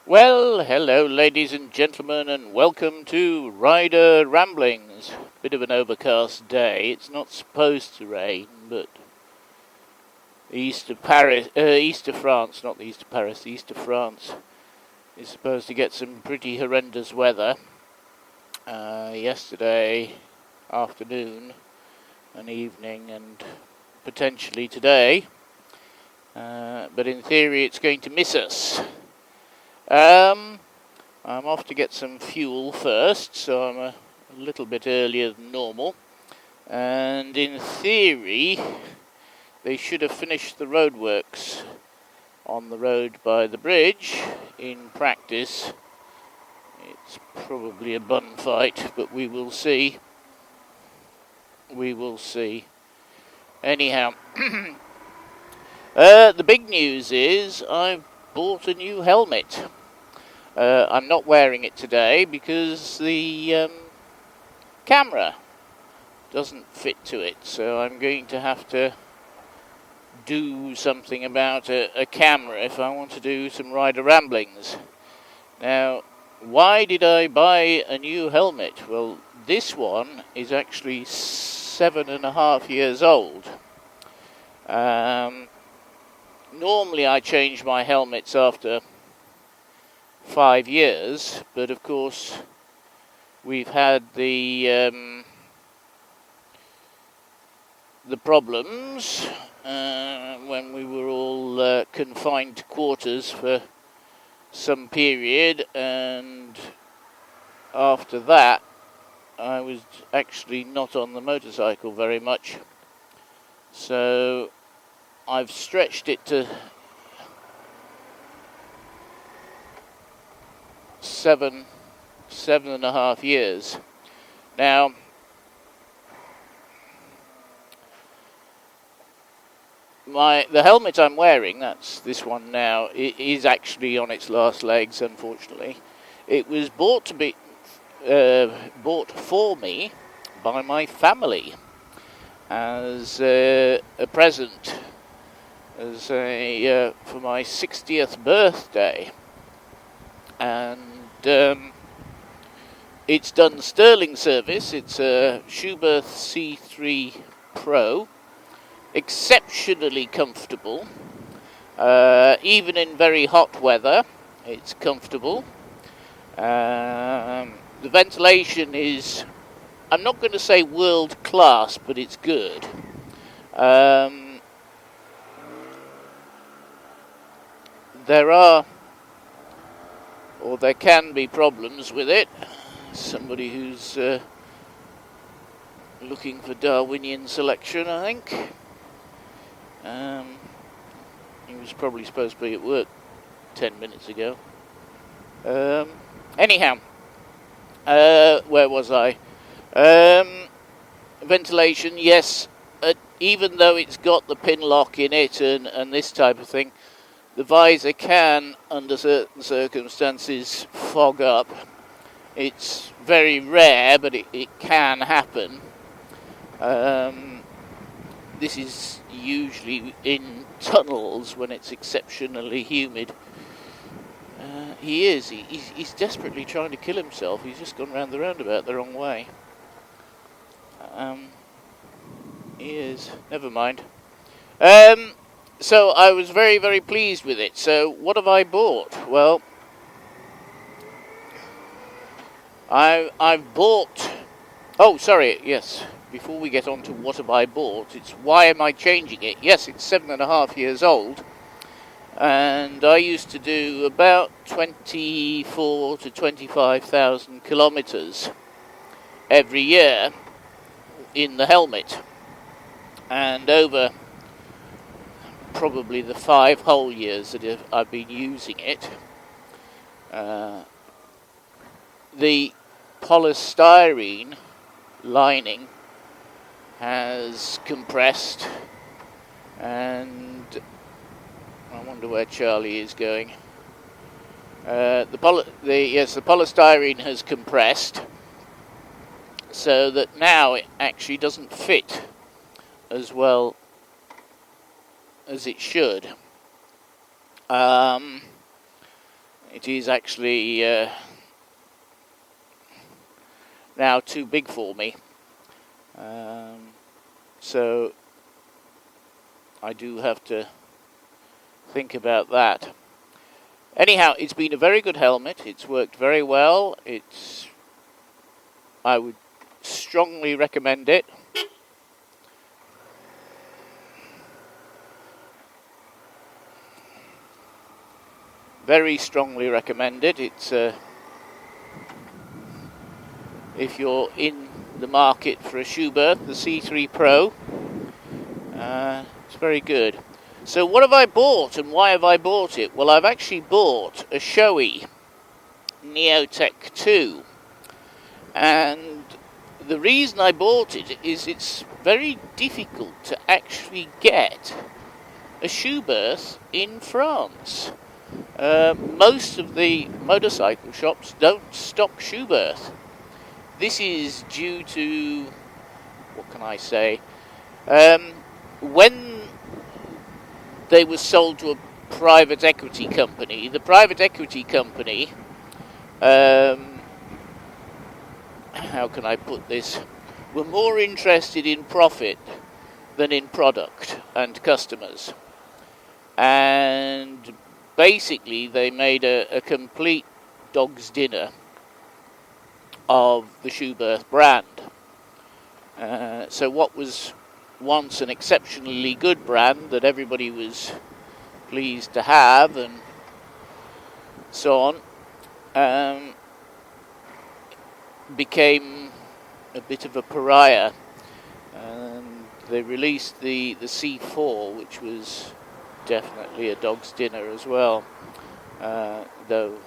Well, hello ladies and gentlemen, and welcome to Rider Ramblings. Bit of an overcast day. It's not supposed to rain, but the east of France, not the east of Paris, the east of France is supposed to get some pretty horrendous weather. Yesterday afternoon and evening, and potentially today. But in theory, it's going to miss us. I'm off to get some fuel first, so I'm a little bit earlier than normal. And in theory, they should have finished the roadworks on the road by the bridge. In practice, it's probably a bun fight, but we will see. We will see. Anyhow, the big news is I've bought a new helmet. I'm not wearing it today because the camera doesn't fit to it, so I'm going to have to do something about a camera if I want to do some rider ramblings. Now, why did I buy a new helmet? Well, this one is actually 7.5 years old. Normally I change my helmets after 5 years, but of course we've had the problems when we were all confined to quarters for some period, and after that I was actually not on the motorcycle very much, so I've stretched it to 7.5 years. Now, the helmet I'm wearing, that's this one now, it is actually on its last legs, unfortunately. It was bought for me by my family as a present, for my 60th birthday. And it's done sterling service. It's a Schuberth C3 Pro, exceptionally comfortable. Even in very hot weather, it's comfortable. The ventilation is, I'm not going to say world class, but it's good. There can be problems with it. Somebody who's looking for Darwinian selection, I think. He was probably supposed to be at work 10 minutes ago. Anyhow, where was I? Ventilation, yes. Even though it's got the pin lock in it and this type of thing, the visor can, under certain circumstances, fog up. It's very rare, but it can happen. This is usually in tunnels when it's exceptionally humid. He's desperately trying to kill himself. He's just gone round the roundabout the wrong way. He is. Never mind. So I was very, very pleased with it. So what have I bought? Well, I've bought... Oh, sorry, yes. Before we get on to what have I bought, it's why am I changing it? Yes, it's 7.5 years old. And I used to do about 24 to 25,000 kilometers every year in the helmet. And over probably the 5 whole years that I've been using it, the polystyrene lining has compressed, and I wonder where Charlie is going. The polystyrene has compressed, so that now it actually doesn't fit as well as it should. it is actually now too big for me. So I do have to think about that. Anyhow, it's been a very good helmet. It's worked very well. I would strongly recommend it. Very strongly recommend it. It's if you're in the market for a Schuberth, the C3 Pro, it's very good. So what have I bought and why have I bought it? Well, I've actually bought a Shoei Neotech 2, and the reason I bought it is it's very difficult to actually get a Schuberth in France. Most of the motorcycle shops don't stock Schuberth. This is due to, what can I say, when they were sold to a private equity company, the private equity company, how can I put this, were more interested in profit than in product and customers. And basically they made a complete dog's dinner of the Schuberth brand. So what was once an exceptionally good brand that everybody was pleased to have and so on, became a bit of a pariah. And they released the C4, which was definitely a dog's dinner as well, though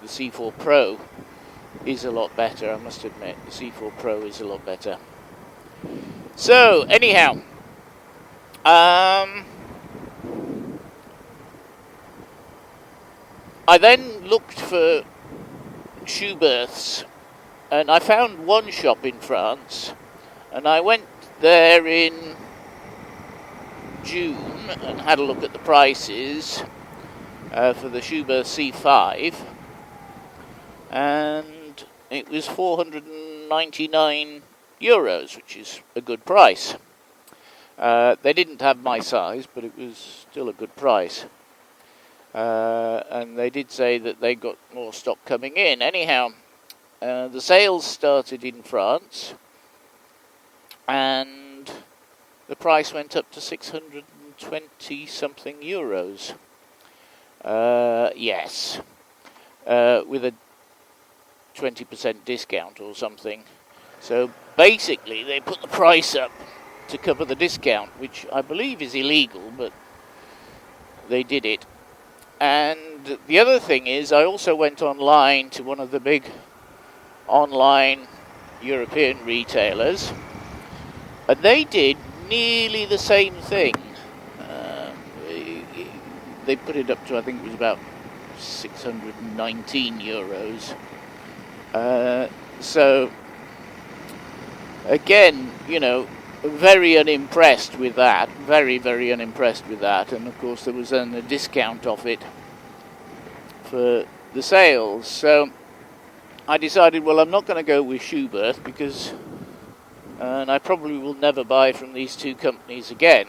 the C4 Pro is a lot better, I must admit. The C4 Pro is a lot better. So, anyhow, I then looked for Schuberths, and I found one shop in France, and I went there in June and had a look at the prices for the Schuberth C5, and it was 499 euros, which is a good price. They didn't have my size, but it was still a good price. And they did say that they got more stock coming in. Anyhow, the sales started in France, and the price went up to 620 something euros. Yes, with a 20% discount or something. So basically they put the price up to cover the discount, which I believe is illegal, but they did it. And the other thing is, I also went online to one of the big online European retailers, and they did nearly the same thing. They put it up to, I think it was about 619 euros. So, again, you know, very unimpressed with that. Very, very unimpressed with that. And, of course, there was then a discount off it for the sales. So, I decided, well, I'm not going to go with Schuberth because and I probably will never buy from these two companies again.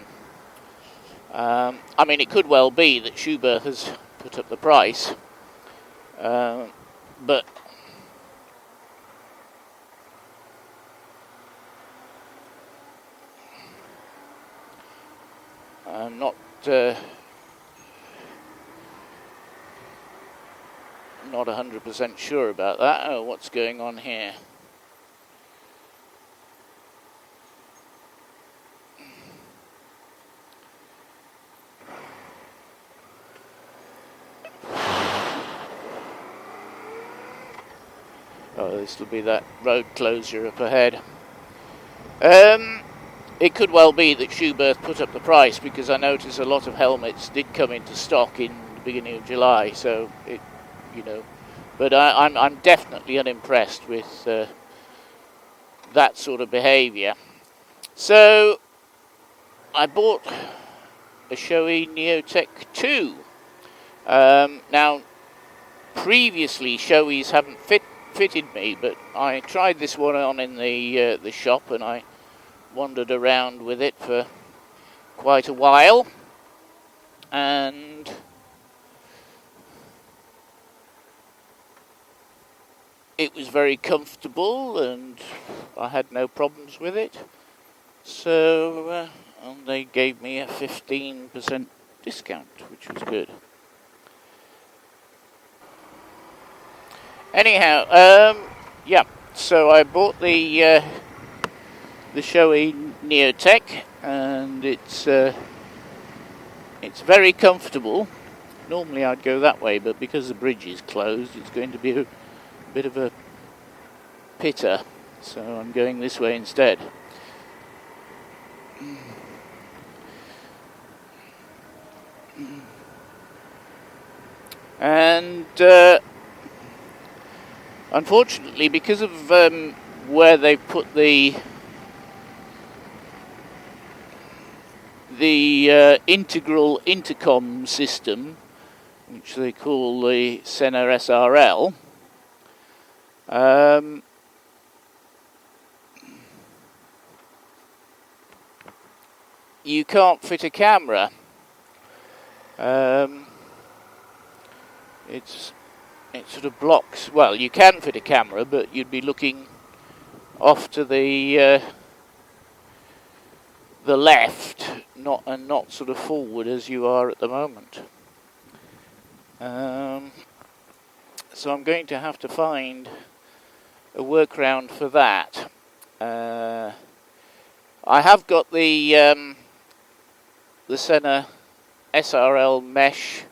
I mean, it could well be that Schuberth has put up the price, but I'm not 100% sure about that. Oh, what's going on here? Oh, this will be that road closure up ahead. It could well be that Schuberth put up the price because I noticed a lot of helmets did come into stock in the beginning of July. So it, you know, but I'm definitely unimpressed with that sort of behaviour. So I bought a Shoei Neotech 2. Now previously Shoei's haven't fitted me, but I tried this one on in the shop, and I wandered around with it for quite a while, and it was very comfortable and I had no problems with it. So and they gave me a 15% discount, which was good. Anyhow, yeah, so I bought the Shoei Neotech, and it's very comfortable. Normally I'd go that way, but because the bridge is closed, it's going to be a bit of a pitter, so I'm going this way instead. And unfortunately, because of where they've put the integral intercom system, which they call the Sena SRL, you can't fit a camera. It sort of blocks. Well, you can fit a camera, but you'd be looking off to the left, not sort of forward as you are at the moment. So I'm going to have to find a workaround for that. I have got the Sena SRL mesh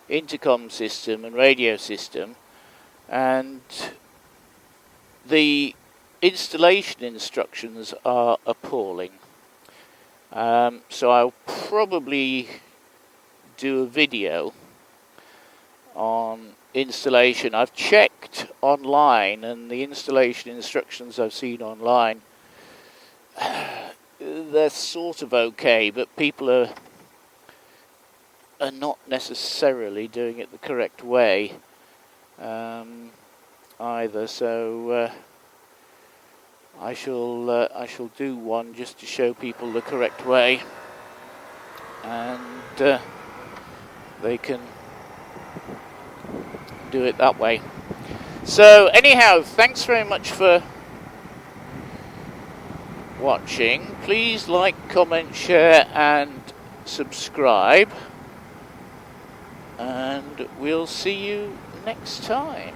intercom system and radio system, and the installation instructions are appalling. So I'll probably do a video on installation. I've checked online, and the installation instructions I've seen online, they're sort of okay, but people are not necessarily doing it the correct way either. So I shall do one just to show people the correct way, and they can do it that way. So anyhow, thanks very much for watching. Please like, comment, share and subscribe, and we'll see you next time.